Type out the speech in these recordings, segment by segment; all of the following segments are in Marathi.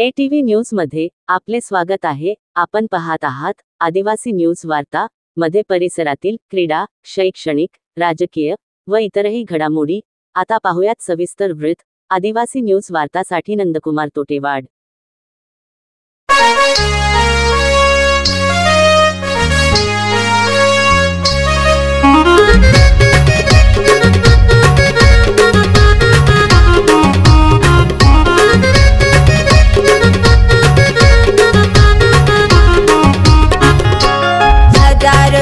ATV न्यूज मध्ये आपले स्वागत आहे। आपण पाहत आहात आदिवासी न्यूज वार्ता मध्ये परिसरातील क्रीडा, शैक्षणिक, राजकीय व इतरही घडामोडी। आता पाहूयात सविस्तर वृत्त। आदिवासी न्यूज वार्तासाठी नंदकुमार तोटेवाड।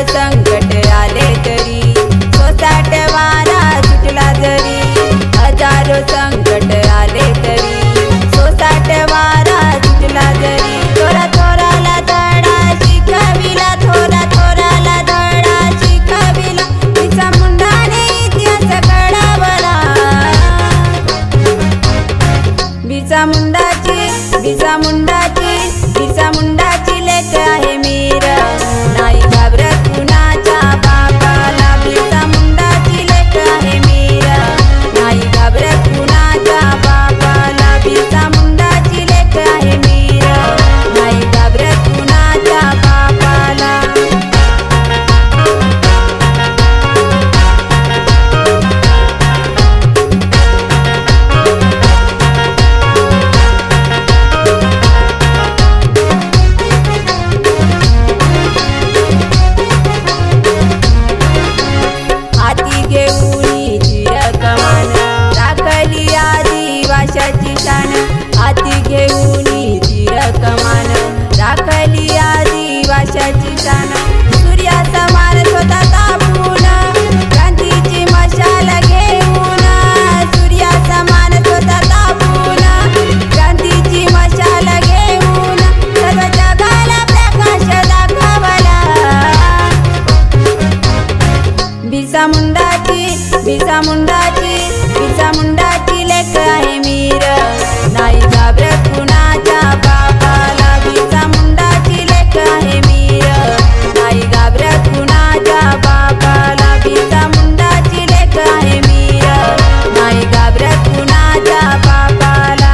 संकट आले तरी सोसाट वारा सुटला जरी, हजारो संकट आले तरी सोसाट वारा सुटला जरी, थोरा थोराला धडा शिकविला, थोरा थोराला धडा शिकविला, बिरसा मुंडाने इतिहास घडवला। बिरसा मुंडाची लेक आहे मीर, नाही घाबरत कुणाच्या बापाला। बिरसा मुंडाची लेक आहे मीर, नाही घाबरत कुणाच्या बापाला। बिरसा मुंडाची लेक आहे मीर, नाही घाबरत कुणाच्या बापाला। हाती घेऊन तीर कमान राखली आदिवाशाची शान, सूर्याचा मारत होता तापून क्रांतीची मशाल घेऊन, सूर्याचा मारत होता तापून क्रांतीची मशाल घेऊन, सर्व जगाला प्रकाश दाखवला। बिरसा मुंडाची लेक आहे मीर, नाही घाबरत कुणाच्या बापाला। बिरसा मुंडाची लेक आहे मीर, नाही घाबरत कुणाच्या बापाला। बिरसा मुंडाची लेक आहे मीर, नाही घाबरत कुणाच्या बापाला।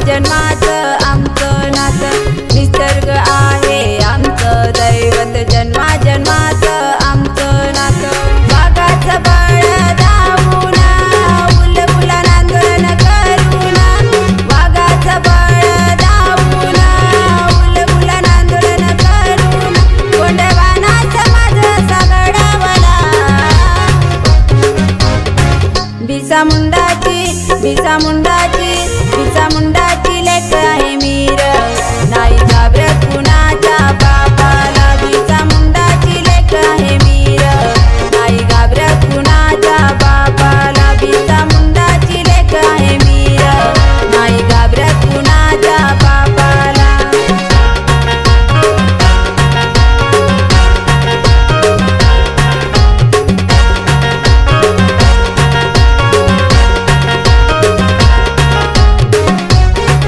जन्माचं आमचं नातं, निसर्ग आहे आमचं दैवत, जन्माचं आमचं नातं। वाघाचं बळ दावून उलफुलान आंदोलन करून, वाघाचं बळ दावून उलफुलान आंदोलन करून, गोंडवानाचं माझं सागडावला। बिरसा मुंडाची